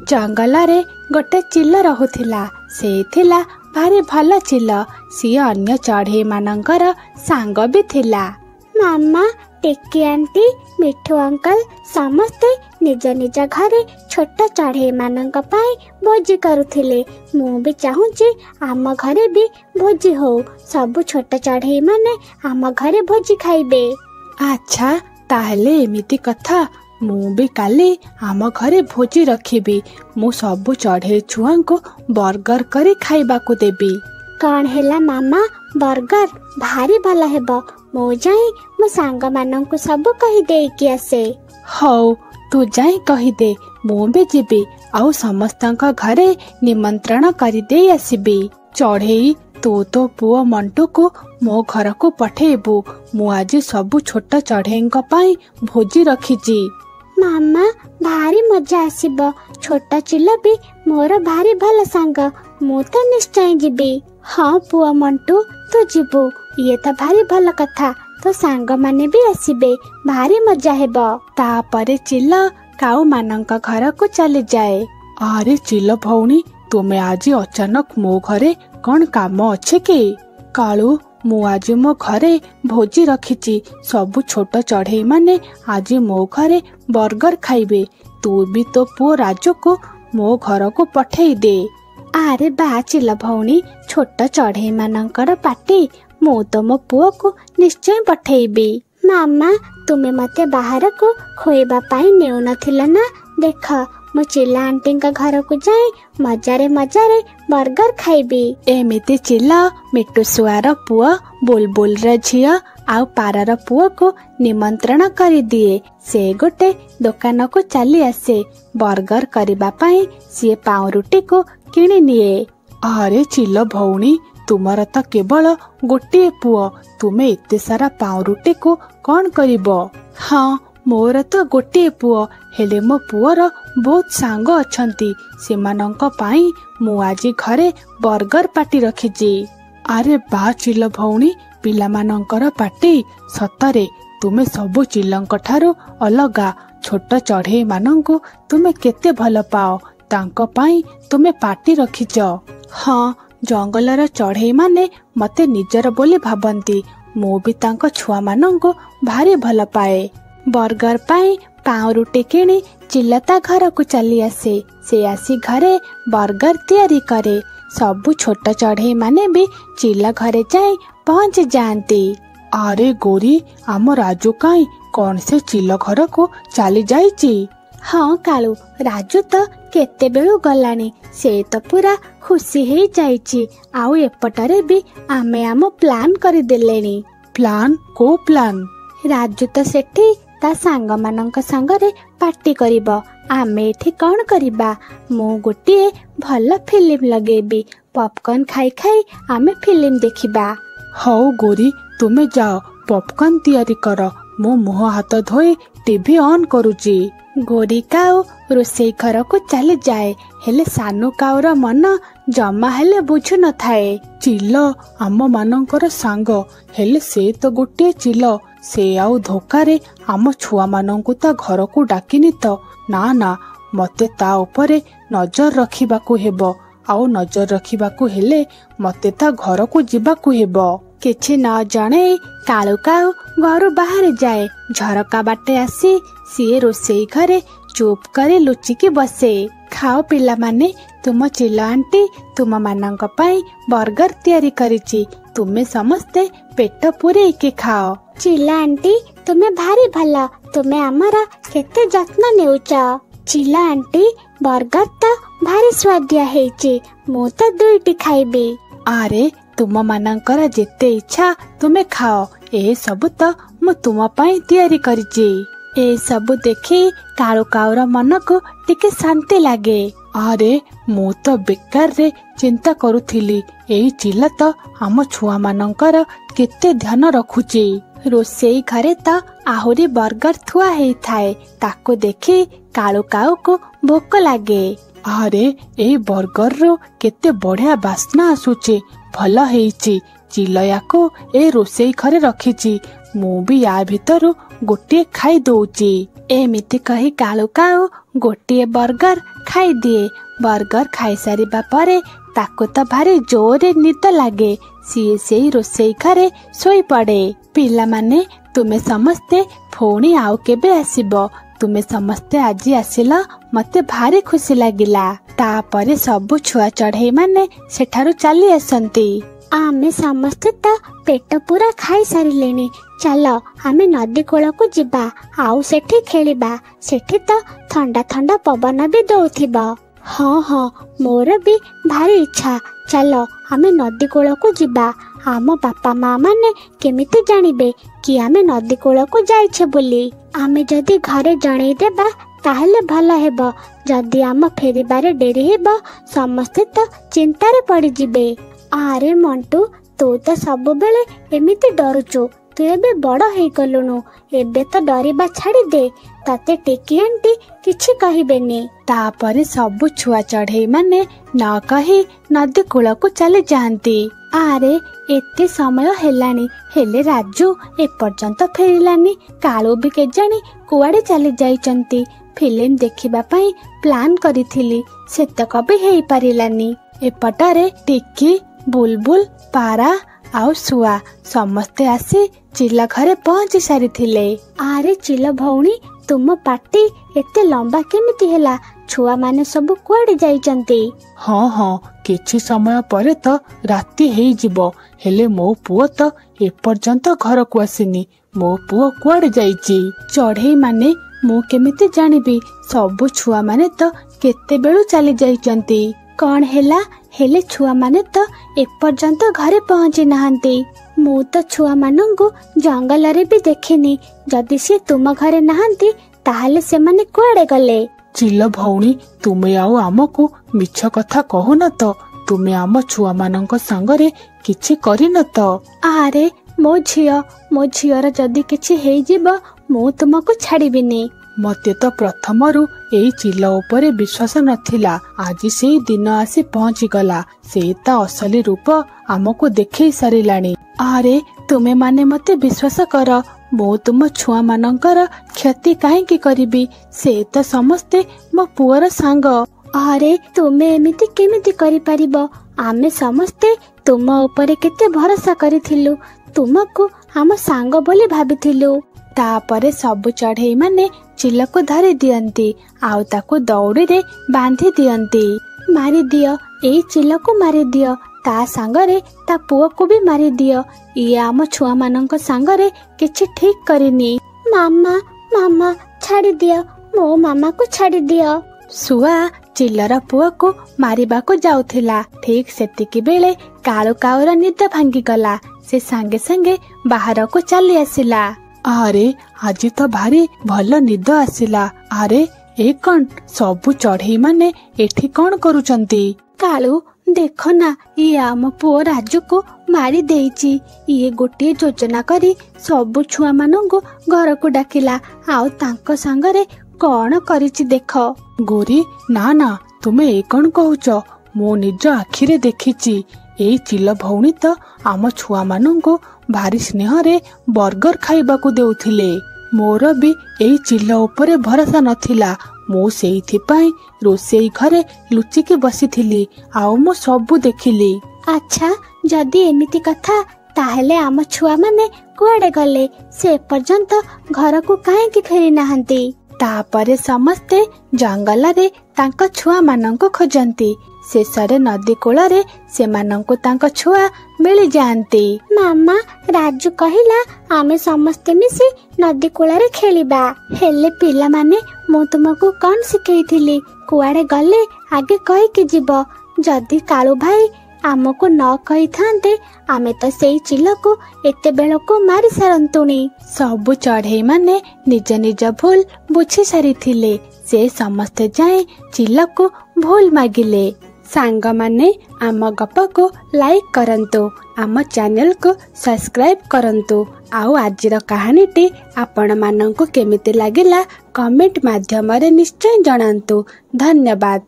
जंगल गोटे चिल रहुथिला। से थिला भारी भल चिल। सी अन्य चढ़ई मानकर सांग भी थिला। मामा, टिकी आंटी, मिठू अंकल समस्ते निज निज घरे छोट चढ़ई मानक पाई भोजी करुथिले। मु भी चाहूची आम घरे भी भोजी हो। सब छोट चढ़ई माने आम घरे भोजी खाइबे। अच्छा ताहले एमिति कथा। मु भी काली आम घरे भोजी रखिबी। मु सबु चढ़ई छुआ को बर्गर करी खाइबाकू देबी। कौन हेला मामा? बर्गर भारी भल हेबो। मु जाई मो सांग मानंकु सब कहि देई कि आसे। हौ तू जाई कहि दे। मु भी जीबी आउ समस्तंक घरे निमंत्रण करि देई आसीबी। चढ़ई तू तो पुओ मंटू को मो घर को पठेबू। मु आज सबु छोट चढ़ईंक पाई भोजी रखिजी। मामा भारी मजा आसीबो। छोट चिल भी मोर भारी भल सांग। मु तो निश्चय जीबी। हाँ पुआ मंटू तू जीबू। ये तो भारी भल कथा। तो सांग माने भी आसीबे। भारी मजा हेबो। तापरे चिल काऊ मानंक घर को चली जाए। अरे चिल भौणी, तुमे आज अचानक मो घरे कौन काम अच्छे के? कालू मु आज मो घरे भोजी रखिची। सबु छोट चढ़ई माने आज मो घरे बर्गर खाइबे। तू भी तो पुओ राजू को मो घर को पठेई दे। अरे बा चिल भौणी, छोट चढ़ई मानकर पार्टी मु तो मो पुओ को निश्चय पठेइबी। मामा तुमे मते बाहर को खोइबा पाई नेउ नथिला ना? देख मो चिल्ला आंटी का घर को जाए मजारे मजारे बर्गर खाइबी। एमिति चिल्ला मिट्टू सुआर पुआ बुलबुल र झिया आउ पारार पुओ को निमंत्रण करी दिए। से गोटे दुकान को चली आसे। बर्गर करबा पाई सी पाउरुटी को किणी निए। अरे चिल्ल भौणी, तुमर तो केवल गोटे पुओ, तुमे एते सारा पाउरुटी को कौन करिबो? हाँ मोर तो गोटे पुओ, हेले मो पुअर बहुत सांग अछंती। सेमानंक पाई मु आज घरे बर्गर पार्टी रखिजी। अरे बा चिल्ल भौणी, पिलामानंकर पार्टी सतरे तुमे सबु चिल्लंक ठारो अलगा। छोट चढ़ई मानंकु तुमे केते भल पाओ, तांको पाई तुमे पार्टी रखिज। हाँ जंगलर चढ़ई माने मते निजर बोली भाबंती। मु भी तांको छुआ मानंकु भारी भल पाए। बर्गर पाई पाउरुटी किणी चिल्लता घर को चली आसे। से आसी घरे बर्गर तैयारी करे। सबु छोट चढ़ई माने भी चिल्ला घरे जाए पहुंच जाती। अरे गोरी, आम राजू काई कौन से चिल्ल घर को चली जाइची? हाँ कालू, राजू तो केते बेलू गलानी। से तो पूरा खुशी ही जाइची। आउ एपटरे भी आमे आम प्लान कर देलेनी। प्लान? को प्लान? राजू तो सेठी ता सांग मानंक संगरे पार्टी करिबो। आमे एठी कौन करिबा? मु गोटिए भल फिल्म लगेबी। पॉपकॉर्न खाई खाई आमे फिल्म देखिबा। हौ गोरी, तुमे जाओ पॉपकॉर्न तैयारी कर। मो मुह हाथ धोई टीवी ऑन करूची। गोरी काऊ रोषेई घर को चली जाए। हेले सानू काऊर मन जमा हेले बुझु न थाए। चिल्ल आम मानंकर सांग, हेले से तो गोटे चिल्ल। से आउ धोकारे आम छुआ मानंकु ता घर को डाकिनी तो। ना ना, मते ता उपरे नजर रखिबाकू हेबो। आउ नजर रखिबाकू हेले मते ता घर को जिबाकू हेबो। किछि न जणे कालू काऊ घर बाहर जाए। झरका बाटे आसी सीए रोषेई घरे चुप करे लुचिकी बसे। खाओ पिला माने, तुम चिल्ला आंटी तुम मानंक पाई बर्गर तैयारी करिची। तुमे समस्ते पेट पूरे के खाओ। चिल्ला आंटी तुमे भारी भला। तुमे आमरा केते जत्न नेउच। चिल्ला आंटी बर्गर तो भारी स्वादिया हेची। मु तो दुईटी खाइबी। अरे तुम मानंकर जेते इच्छा तुमे खाओ। ए सब तो मु तुम पाई तैयारी करिची। ए सब देखी कालू काऊर मन को टिके शांति लागे। अरे मु तो बेकार रे चिंता करुथिली। एई चिल्ला तो आम छुआ मानंकर केते ध्यान रखुची। रोषेई घरे तो आहुरी बर्गर थुआ हेई थाए। ताको देखी कालू काऊ को भोक लागे। अरे ए बर्गर रो केते बढ़िया बास्ना आसुची। भल हेईची। चिल्लया को ए रोषेई घरे रखिची। मु भी या भितरु गोटे खाई दउची। एमिति कही कालू काऊ ଗୋଟିଏ ବର୍ଗର ଖାଇଦିଏ। ବର୍ଗର ଖାଇସାରିବା ପରେ ତାକୁ ତ ଭାରି ଜୋରରେ ନିଦ ଲାଗେ। ସିଏ ସେଇ ରୋଷେଇ ଘରେ ଶୋଇପଡ଼େ। ପିଲାମାନେ, ତୁମେ ସମସ୍ତେ ପୁଣି ଆଉ କେବେ ଆସିବ? ତୁମେ ସମସ୍ତେ ଆଜି ଆସିଲ, ମତେ ଭାରି ଖୁସି ଲାଗିଲା। ତାପରେ ସବୁ ଛୁଆ ଚଢ଼େଇ ମାନେ ସେଠାରୁ ଚାଲି ଆସନ୍ତି। ଆମେ ସମସ୍ତେ ତ ପେଟ ପୁରା ଖାଇସାରିଲେଣି। ଚାଲ ଆମେ ନଦୀ କୂଳକୁ ଯିବା ଆଉ ସେଠି ଖେଳିବା। ସେଠି ତ ଥଣ୍ଡା ଥଣ୍ଡା ପବନ ବି ଦଉଥିବ। ହଁ ହଁ, ମୋର ବି ଭାରି ଇଚ୍ଛା। ଚାଲ ଆମେ ନଦୀ କୂଳକୁ ଯିବା। ଆମ ବାପା ମା ମାନେ କେମିତି ଜାଣିବେ କି ଆମେ ନଦୀ କୂଳକୁ ଯାଇଛେ ବୋଲି? ଆମେ ଯଦି ଘରେ ଜଣେଇଦେବା ତାହେଲେ ଭଲ ହେବ। ଯଦି ଆମ ଫେରିବାରେ ଡେରି ହେବ, ସମସ୍ତେ ତ ଚିନ୍ତାରେ ପଡ଼ିଯିବେ। ଆରେ ମଣ୍ଟୁ, ତୁ ତ ସବୁବେଳେ ଏମିତି ଡରୁଛୁ। ତୁ ଏବେ ବଡ଼ ହେଇଗଲୁଣୁ। ଏବେ ତ ଡରିବା ଛାଡ଼ିଦେ। ତତେ ଟିକି ଆଣ୍ଟି କିଛି କହିବେନି। ତାପରେ ସବୁ ଛୁଆ ଚଢ଼େଇ ମାନେ ନ କହି ନଦୀ କୂଳକୁ ଚାଲି ଯାଆନ୍ତି। ଆରେ ଏତେ ସମୟ ହେଲାଣି, ହେଲେ ରାଜୁ ଏପର୍ଯ୍ୟନ୍ତ ଫେରିଲାନି। କାଳୁ ବି କେଜାଣି କୁଆଡ଼େ ଚାଲି ଯାଇଛନ୍ତି। ଫିଲ୍ମ ଦେଖିବା ପାଇଁ ପ୍ଲାନ୍ କରିଥିଲି, ସେତକ ବି ହେଇପାରିଲାନି। ଏପଟରେ ଟିକି, ବୁଲବୁଲ, ପାରା ଆଉ ଶୁଆ ସମସ୍ତେ ଆସି ଚିଲ ଘରେ ପହଞ୍ଚି ସାରିଥିଲେ। ଆରେ ଚିଲ ଭଉଣୀ, ତୁମ ପାଟି ଏତେ ଲମ୍ବା କେମିତି ହେଲା? ଛୁଆମାନେ ସବୁ କୁଆଡ଼େ ଯାଇଛନ୍ତି? ହଁ ହଁ, କିଛି ସମୟ ପରେ ତ ରାତି ହେଇଯିବ। ହେଲେ ମୋ ପୁଅ ତ ଏପର୍ଯ୍ୟନ୍ତ ଘରକୁ ଆସିନି। ମୋ ପୁଅ କୁଆଡ଼େ ଯାଇଛି? ଚଢ଼େଇ ମାନେ, ମୁଁ କେମିତି ଜାଣିବି? ସବୁ ଛୁଆମାନେ ତ କେତେବେଳୁ ଚାଲି ଯାଇଛନ୍ତି। କଣ ହେଲା? ହେଲେ ଛୁଆମାନେ ତ ଏପର୍ଯ୍ୟନ୍ତ ଘରେ ପହଞ୍ଚି ନାହାନ୍ତି। ମୁଁ ତ ଛୁଆମାନଙ୍କୁ ଜଙ୍ଗଲରେ ବି ଦେଖିନି। ଯଦି ସେ ତୁମ ଘରେ ନାହାନ୍ତି, ତାହେଲେ ସେମାନେ କୁଆଡ଼େ ଗଲେ? ଚିଲ ଭଉଣୀ, ତୁମେ ଆଉ ଆମକୁ ମିଛ କଥା କହୁନ ତ? ତୁମେ ଆମ ଛୁଆମାନଙ୍କ ସାଙ୍ଗରେ କିଛି କରିନ ତ? ଆରେ ମୋ ଝିଅର ଯଦି କିଛି ହେଇଯିବ, ମୁଁ ତୁମକୁ ଛାଡ଼ିବିନି। ମତେ ତ ପ୍ରଥମରୁ ଏଇ ଚିଲ ଉପରେ ବିଶ୍ୱାସ ନଥିଲା। ଆଜି ସେଇ ଦିନ ଆସି ପହଞ୍ଚିଗଲା। ସେଇ ତା ଅସଲି ରୂପ ଆମକୁ ଦେଖେଇ ସାରିଲାଣି। ଆରେ ତୁମେ ମାନେ ମତେ ବିଶ୍ୱାସ କର। ମୁଁ ତୁମ ଛୁଆ ମାନଙ୍କର କ୍ଷତି କାହିଁକି କରିବି? ସେ ତ ସମସ୍ତେ ମୋ ପୁଅର ସାଙ୍ଗ। ଆରେ ତୁମେ ଏମିତି କେମିତି କରିପାରିବ? ଆମେ ସମସ୍ତେ ତୁମ ଉପରେ କେତେ ଭରସା କରିଥିଲୁ। ତୁମକୁ ଆମ ସାଙ୍ଗ ବୋଲି ଭାବିଥିଲୁ। ତାପରେ ସବୁ ଚଢ଼େଇ ମାନେ ଚିଲକୁ ଧରି ଦିଅନ୍ତି ଆଉ ତାକୁ ଦଉଡ଼ିରେ ବାନ୍ଧି ଦିଅନ୍ତି। ମାରିଦିଅ, ଏଇ ଚିଲକୁ ମାରିଦିଅ। ତା ସାଙ୍ଗରେ ତା ପୁଅକୁ ବି ମାରିଦିଅ। ଇଏ ଆମ ଛୁଆମାନଙ୍କ ସାଙ୍ଗରେ କିଛି ଠିକ୍ କରିନି। ମାମା ମାମା, ଛାଡ଼ିଦିଅ, ମୋ ମାମାକୁ ଛାଡ଼ିଦିଅ। ଶୁଆ ଚିଲର ପୁଅକୁ ମାରିବାକୁ ଯାଉଥିଲା। ଠିକ୍ ସେତିକି ବେଳେ କାଳୁ କାଉର ନିଦ ଭାଙ୍ଗିଗଲା। ସେ ସାଙ୍ଗେ ସାଙ୍ଗେ ବାହାରକୁ ଚାଲି ଆସିଲା। ଆରେ ଆଜି ତ ଭାରି ଭଲ ନିଦ ଆସିଲା। ଆରେ ଏ କଣ? ସବୁ ଚଢ଼େଇ ମାନେ ଏଠି କଣ କରୁଛନ୍ତି? କାଳୁ, ଦେଖ ନା, ଇଏ ଆମ ପୁଅ ରାଜୁକୁ ମାରି ଦେଇଛି। ଇଏ ଗୋଟିଏ ଯୋଜନା କରି ସବୁ ଛୁଆ ମାନଙ୍କୁ ଘରକୁ ଡାକିଲା ଆଉ ତାଙ୍କ ସାଙ୍ଗରେ କଣ କରିଛି ଦେଖ। ଗୋରି, ନା ନା, ତୁମେ ଏ କଣ କହୁଛ? ମୁଁ ନିଜ ଆଖିରେ ଦେଖିଛି। ଏଇ ଚିଲ ଭଉଣୀ ତ ଆମ ଛୁଆମାନଙ୍କୁ ଭାରି ସ୍ନେହରେ ବର୍ଗର ଖାଇବାକୁ ଦେଉଥିଲେ। ମୋର ବି ଏଇ ଚିଲ ଉପରେ ଭରସା ନଥିଲା। ମୁଁ ସେଇଥିପାଇଁ ରୋଷେଇ ଘରେ ଲୁଚିକି ବସିଥିଲି ଆଉ ମୁଁ ସବୁ ଦେଖିଲି। ଆଚ୍ଛା, ଯଦି ଏମିତି କଥା, ତାହେଲେ ଆମ ଛୁଆମାନେ କୁଆଡ଼େ ଗଲେ? ସେ ଏପର୍ଯ୍ୟନ୍ତ ଘରକୁ କାହିଁକି ଫେରି ନାହାନ୍ତି? ତାପରେ ସମସ୍ତେ ଜଙ୍ଗଲରେ ତାଙ୍କ ଛୁଆମାନଙ୍କୁ ଖୋଜନ୍ତି। ଶେଷରେ ନଦୀ କୂଳରେ ସେମାନଙ୍କୁ ତାଙ୍କ ଛୁଆ ମିଳିଯାଆନ୍ତି। ମାମା, ରାଜୁ କହିଲା ଆମେ ସମସ୍ତେ ମିଶି ନଦୀ କୂଳରେ ଖେଳିବା। ହେଲେ ପିଲାମାନେ, ମୁଁ ତୁମକୁ କଣ ଶିଖେଇଥିଲି? କୁଆଡ଼େ ଗଲେ ଆଗେ କହିକି ଯିବ। ଯଦି କାଳୁ ଭାଇ ଆମକୁ ନ କହିଥାନ୍ତେ, ଆମେ ତ ସେଇ ଚିଲକୁ ଏତେବେଳକୁ ମାରି ସାରନ୍ତୁଣି। ସବୁ ଚଢ଼େଇ ମାନେ ନିଜ ନିଜ ଭୁଲ ବୁଝି ସାରିଥିଲେ। ସେ ସମସ୍ତେ ଯାଇ ଚିଲକୁ ଭୁଲ ମାଗିଲେ। ସାଙ୍ଗମାନେ, ଆମ ଗପକୁ ଲାଇକ୍ କରନ୍ତୁ, ଆମ ଚ୍ୟାନେଲକୁ ସବସ୍କ୍ରାଇବ୍ କରନ୍ତୁ ଆଉ ଆଜିର କାହାଣୀଟି ଆପଣମାନଙ୍କୁ କେମିତି ଲାଗିଲା କମେଣ୍ଟ ମାଧ୍ୟମରେ ନିଶ୍ଚୟ ଜଣାନ୍ତୁ। ଧନ୍ୟବାଦ।